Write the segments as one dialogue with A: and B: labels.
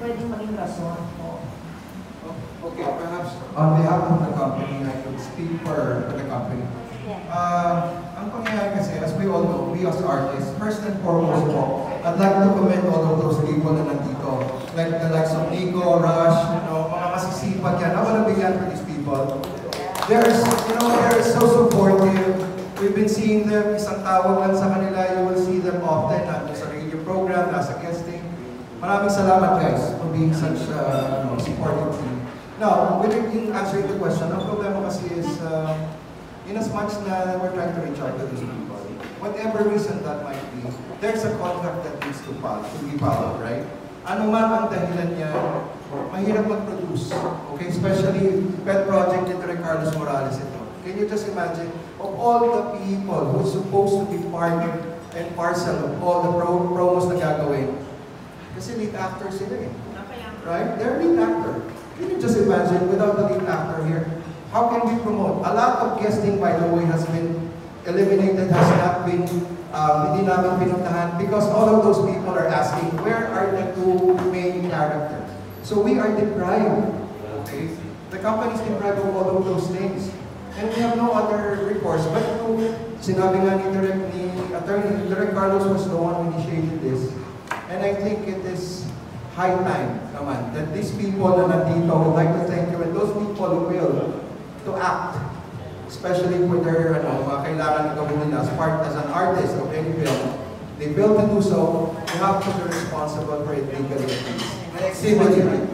A: pwedeng maging rason po?
B: Okay, perhaps on behalf of the company, I could speak for the company. Ang pangyayari kasi, as we all know, we as artists, first and foremost po, I'd like to commend all of those people na nandito. Like the likes of Nico, Rush, mga masisipag yan. I want to begin for these people. They're so supportive. We've been seeing them, isang tawag lang sa kanila, you will see them often at sa radio program, nasa guesting. Maraming salamat guys for being such supportive team. Now, in answering the question, ang problema kasi is, in as much na we're trying to reach out to these people, whatever reason that might be, there's a contract that needs to be followed, right? Ano man ang dahilan niya, mahirap mag-produce. Okay, especially pet project ni Carlos Morales ito. Can you just imagine, of all the people who's supposed to be part and parcel of all the promos na gagawin, kasi lead actor sila eh. Right? They're lead actor. Can you just imagine, without the lead actor here, how can we promote? A lot of guesting, by the way, has been eliminated, has not been, hindi namin pinuntahan because all of those people are asking, where are the two main characters? So we are deprived, okay? The company is deprived of all of those things. And we have no other recourse but to, sinabi nga ni Attorney Direk Carlos was the one who initiated this. And I think it is high time naman that these people na nandito would like to thank you and those people who will to act, especially for their mga kailangan na gawin nila as an artist of any film. They fail to do so, you have to be responsible for it legally. Civilly.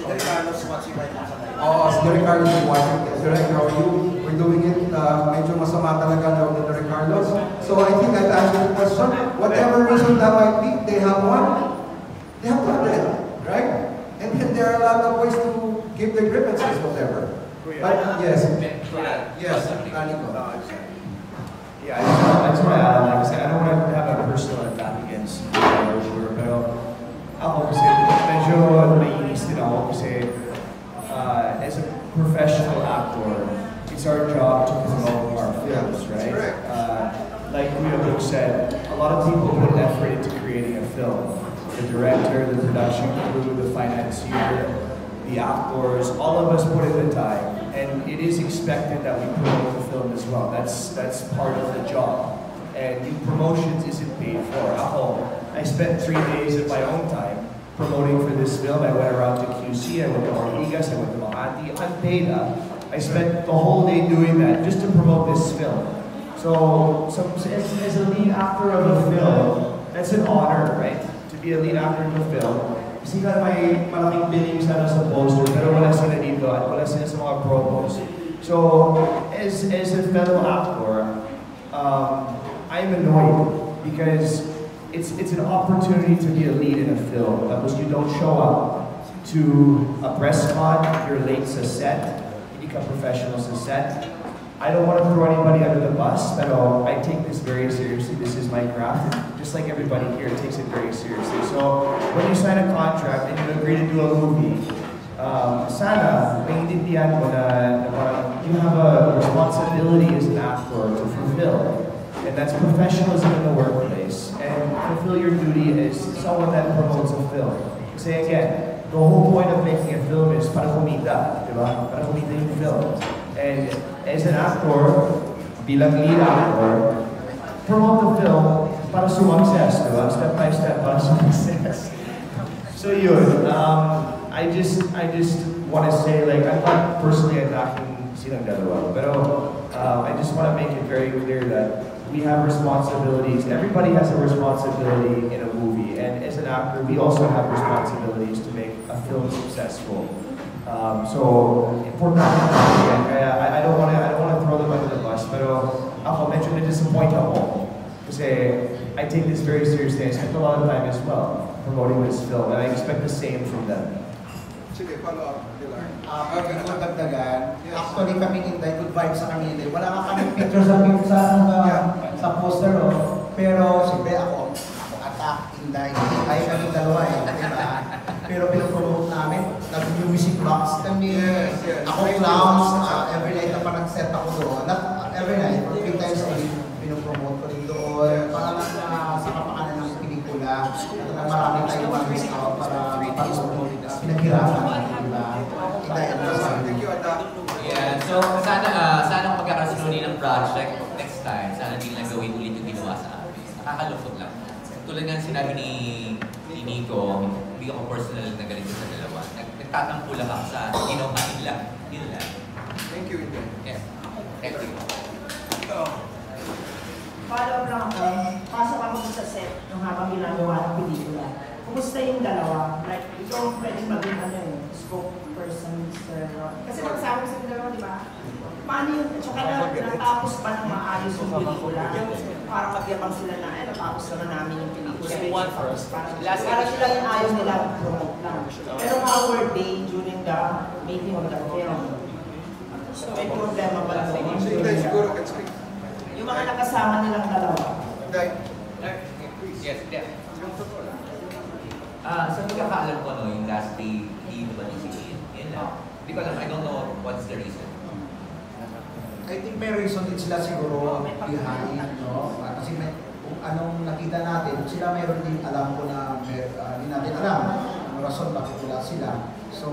C: Direk Carlos watching right now.
B: Oo, si Direk Carlos is watching. Direk, how are you? We're doing it. Medyo masama talaga daw ni Direk Carlos. So I think I've answered the question. Whatever reason that might be, they have one. They have to address, right? And then there are a lot of ways to give their grievances, whatever. But yes, Nico.
D: Yeah, I just want to add, like I said, I don't want to have a personal attack against Roger, pero ako kasi medyo naiinis din ako kasi as a professional actor, it's our job to promote our films, right? Like Kuya Luke said, a lot of people put effort into creating a film. The director, the production crew, the financier, the actors, all of us put in the time. And it is expected that we promote the film as well. That's part of the job. And yung promotions isn't paid for. I spent 3 days of my own time promoting for this film. I went around to QC, I went to Ortigas, I went to Makati, unpaid. I spent the whole day doing that just to promote this film. So as a lead actor of a film, that's an honor, right? To be a lead actor of a film. Kasi nga may malaking billing sana sa poster, pero wala sila dito at wala sila sa mga promos. So, as a fellow actor, I'm annoyed because it's an opportunity to be a lead in a film. Tapos you don't show up to a press con, you're late sa set, hindi ka professional sa set. I don't want to throw anybody under the bus, pero I take this very seriously. This is my craft. Just like everybody here takes it very seriously. So when you sign a contract and you agree to do a movie, sana maintindihan mo na you have a responsibility as an actor to fulfill. And that's professionalism in the workplace. And fulfill your duty as someone that promotes a film. Kasi again, the whole point of making a film is para kumita, diba? Para kumita yung film. And as an actor, bilang lead actor, promote the film para success, diba? Step by step para success. So yun, I just want to say, like, I'm not personally attacking silang dalawa, pero I just want to make it very clear that we have responsibilities. Everybody has a responsibility in a movie, and as an actor, we also have responsibilities to make a film successful. So important. I don't want to throw them under the bus, pero ako medyo na-disappoint ako kasi I take this very seriously. I spent a lot of time as well promoting this film, and I expect the same from them.
B: Sige, follow up, Pilar.
C: Ganun ang dagdagan. Actually, kami Inday, good vibes sa kami Inday. Wala nga kami picture sa poster, no? Pero, siyempre ako attack Inday. Ay kami dalawa eh, diba? Pero pinapromote namin, nag-music box kami. Ako clowns, every night na parang set ako doon. Not every night, 3 times a week, pinapromote ko rin doon. Para sa kapakanan ng pelikula, at marami tayong mag-miss out para mapag-promote
A: tulad nga sinabi ni Nico, hindi ako personal na galit sa dalawa. Nagtatampo lang ako sa ginawa nila. Yun lang.
B: Thank you, Inday.
A: Yes. Thank you.
E: Follow up lang ako. Pasok ako sa set nung habang ginagawa ng pelikula. Kumusta yung dalawa? Like, ikaw pwedeng maging spokesperson, Mr. Ron. Kasi nagsabi sa dalawa, di ba? Paano yung, tsaka natapos pa ng maayos yung pelikula? Parang magyabang sila na, natapos naman namin yung pelikula. Parang sila yung ayaw nila promote lang. Pero our day during the making of the film, may problema ba lang
B: So, Inday, siguro can speak.
E: yung mga nakasama nilang dalawa?
B: Inday.
A: Yes, yes. Sa pagkakaalam ko, no, yung last day, hindi naman isipin. Yun lang. Hindi ko alam, I don't know what's the reason.
C: I think may reason din sila siguro behind, no? Kasi may, kung anong nakita natin, sila mayroon din alam ko na hindi natin alam ang rason bakit wala sila. So,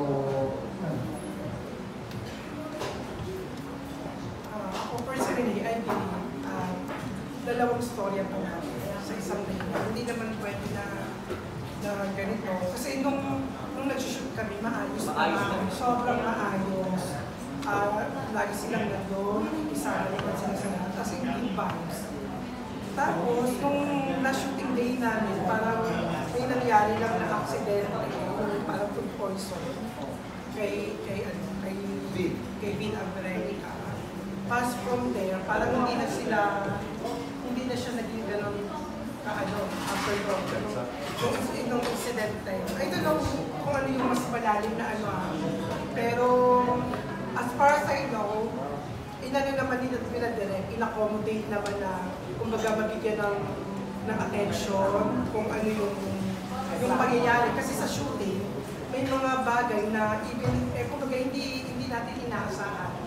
F: Ako personally, I believe dalawang storya pa natin sa isang day. Hindi naman pwede na ganito. Kasi nung nag-shoot kami, maayos naman. Sobrang maayos. Lagi silang nandun, isama naman sila sa lahat. Kasi hindi vibes. Tapos, nung na-shooting day namin, parang may nangyari lang na accident, parang food poison kay Vin Abrerica. Pass from there, parang hindi na siya naging ganun after nung incident na yun. I don't know kung ano yung mas malalim na pero as far as I know, inano naman nila direct, in-accommodate naman na kumbaga mabigyan ng attention kung ano yung pangyayari. Kasi sa shooting, may mga bagay na even, kumbaga hindi natin inaasahan.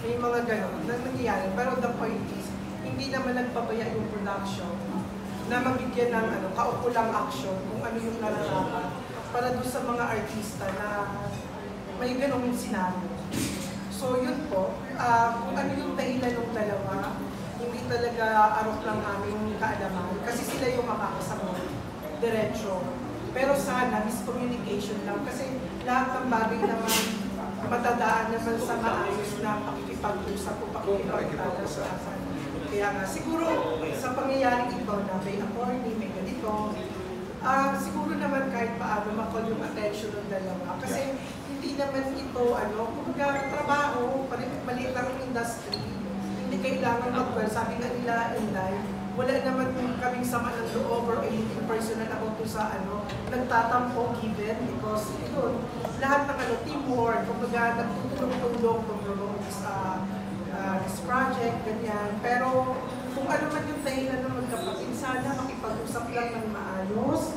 F: May mga gano'n na nangyayari. Pero the point is, hindi naman nagpabaya yung production na mabigyan ng kaukulang action kung ano yung nararapat para doon sa mga artista na may ganong scenario. So yun po, kung ano yung dahilan ng dalawa, hindi talaga arok lang aming kaalaman kasi sila yung makakasama diretso. Pero sana miscommunication lang kasi lahat ng bagay naman matadaan naman sa maayos na pakikipag-usap o pakikipag-talasan. Kaya nga, siguro sa pangyayaring ito na may attorney, may ganito, siguro naman kahit paano makall yung attention ng dalawa. Kasi hindi naman ito, kumbaga trabaho, maliit lang ang industry. Hindi kailangan mag-well. Sabi nga nila, Inday, wala naman kaming sama ng loob or anything personal ako to sa nagtatampo given because yun, lahat ng teamwork, kumbaga nagtutulong-tulong sa this project, ganyan. Pero kung ano man yung dahilan ng magkapatid, sana makipag-usap lang ng maayos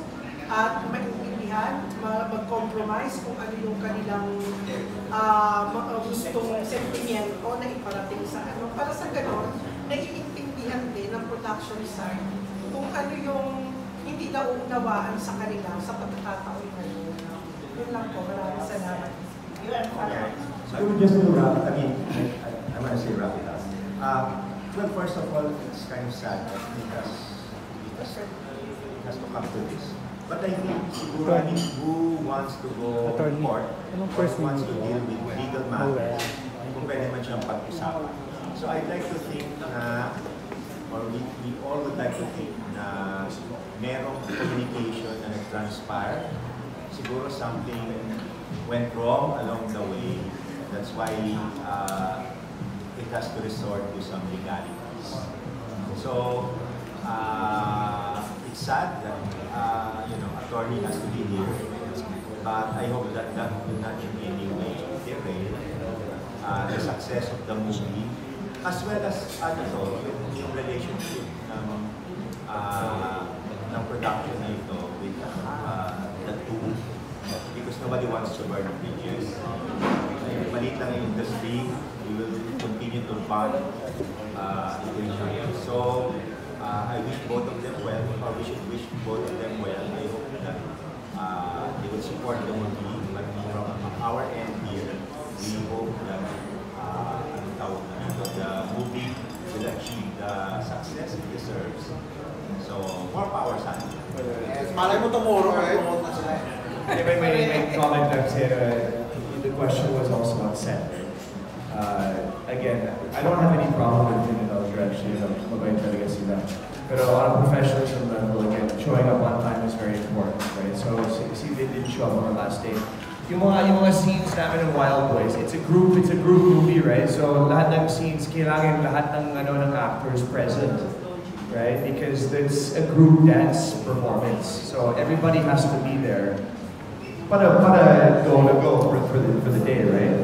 F: at maintindihan, mag-compromise kung ano yung kanilang gustong sentimiento na iparating sa para sa ganon, naiintindihan din ng production side kung ano yung hindi nauunawaan sa kanila sa pagkakataon na yun. Yun lang po, maraming salamat.
G: So just to wrap, I mean, I want to say wrap it up. Well, first of all, it's kind of sad that it has to come to this. But I think siguro, I mean, who wants to go to court, or who wants to deal with legal matters, kung pwede man siyang pag-usapan. So I'd like to think na, or we all would like to think na merong communication na nag-transpire. Siguro something went wrong along the way. That's why it has to resort to some legalities. So it's sad that attorney has to be here, but I hope that that will not in any way derail the success of the movie, as well as yung relationship ng production na ito with the two, because nobody wants to burn bridges. Maliit lang yung industry, we will continue to bond eventually. So I wish both of them well, or we should wish both of them well. I hope that they will support the movie, but from our end here, we hope that the movie will achieve the success it deserves. So more power sa atin.
C: Yes, malay mo tomorrow, promote na sila.
D: My comment I'd say, the question was also on set. Again, I don't have any problem with Indulger actually, mabait talaga sila. Pero on a professionalism level, again, showing up on time is very important, right? So, see, they didn't show up on the last day. Yung mga scenes namin ng Wild Boys, it's a group movie, right? So, lahat ng scenes, kailangan lahat ng actors present, right? Because it's a group dance performance. So, everybody has to be there. Para go for the day, right?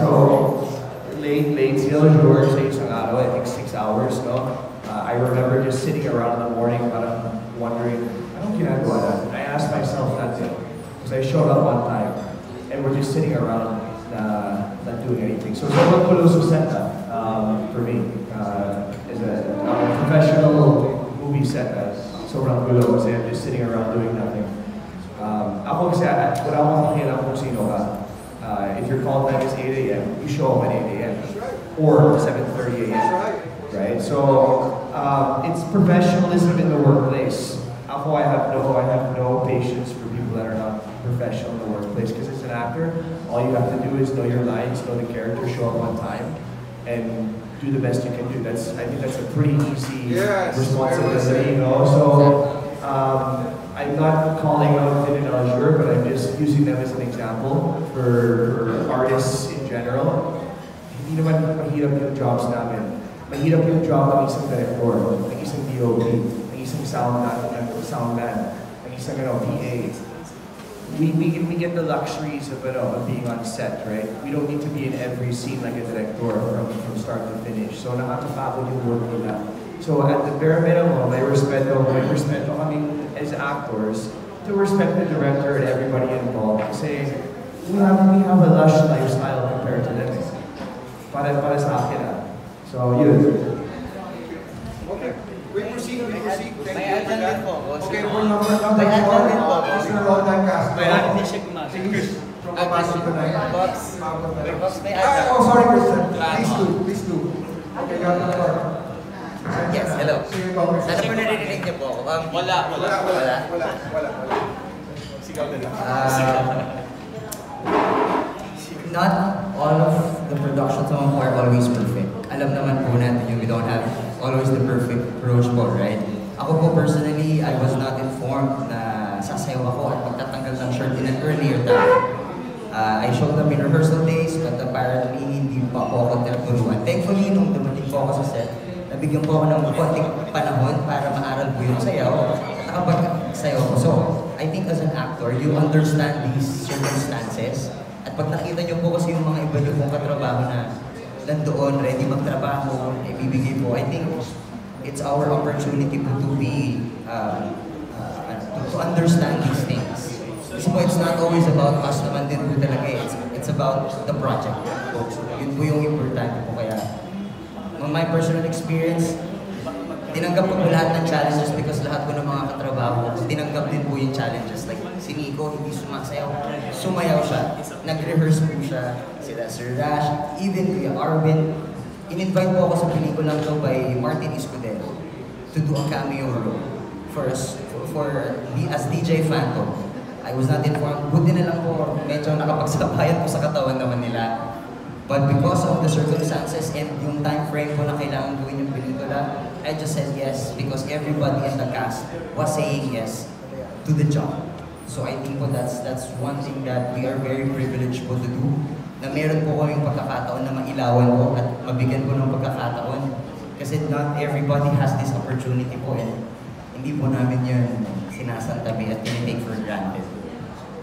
D: So, late sila George sa isang araw, I think 6 hours, no? I remember just sitting around in the morning, parang wondering, anong ginagawa natin? I asked myself that day, because I showed up on time, and we're just sitting around, not doing anything. So sobrang gulo sa set for me, as a professional movie set, sobrang gulo kasi I'm just sitting around doing nothing. Ako kasi, wala akong pakialam kung sino ka. If your call time is 8 a.m., you show up at 8 a.m. or 7:30 a.m. Right? So it's professionalism in the workplace. Ako, I have no patience for people that are not professional in the workplace, because as an actor, all you have to do is know your lines, know the character, show up on time, and do the best you can do. I think that's a pretty easy responsibility, you know. So I'm not calling out Indulger, but I'm just using them as an example for artists in general. Hindi naman mahirap yung jobs namin. Mahirap yung job ng isang director, ng isang DOP, ng isang soundman, ng isang PA. We get the luxuries of being on set, right? We don't need to be in every scene like a director from start to finish. So nakakapagod yung work nila. So at the bare minimum, may respeto kami as actors to respect the director and everybody involved. Kasi we have a lush lifestyle compared to them. Para sa akin. So yun.
B: Okay, we proceed. Thank you. Okay,
C: for
B: number 4, Mr. Roldan Castro. Please, from Papasok tonight. Oh, sorry, Christian. Please do. Okay, you have the floor.
H: Yes, hello.
B: Sige po, Christian.
H: Ano po naririnig niyo po ako? Wala.
G: Sigaw na lang.
H: Not all of the productions naman po are always perfect. Alam naman po natin yung we don't have always the perfect approach po, right? Ako po personally, I was not informed na sasayaw ako at magtatanggal ng shirt in an earlier time. I showed up in rehearsal days, but apparently hindi pa po ako tinuturuan. Thankfully, nung dumating po ako sa set, nabigyan po ako ng konting panahon para maaral po yung sayaw at nakapag-sayaw ko. So, I think as an actor, you understand these circumstances. At pag nakita nyo po kasi yung mga iba nyo pong katrabaho na nandoon, ready magtrabaho, ibibigay po, I think it's our opportunity po to be, to understand these things. Kasi po, it's not always about us naman din po talaga. It's about the project. Yun po yung importante po. Kaya, on my personal experience, tinanggap ko po lahat ng challenges because lahat ko ng mga katrabaho, tinanggap din po yung challenges. Like, si Nico, hindi sumasayaw. Sumayaw siya. Nag-rehearse po siya. Sila Sir Rash, even Kuya Arvin. In-invite po ako sa pelikulang to by Martin Escudero to do a cameo role as DJ Phantom. I was not informed. Buti na lang po, medyo nakapagsabayan po sa katawan naman nila. But because of the circumstances and yung time frame po na kailangan gawin yung pelikula, I just said yes because everybody in the cast was saying yes to the job. So I think po that's one thing that we are very privileged po to do. Na meron po kaming pagkakataon na mailawan po at mabigyan po ng pagkakataon. Kasi not everybody has this opportunity po and hindi po namin yun sinasantabi at tinitake for granted.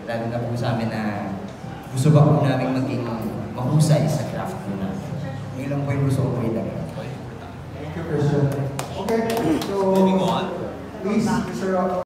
H: Lalo na po sa amin na gusto ba po namin maging mahusay sa craft po namin. Ngayon lang po yung gusto ko po ilagay.
B: Thank you, Christian. Okay, so
A: Moving on.
B: Please, Mr.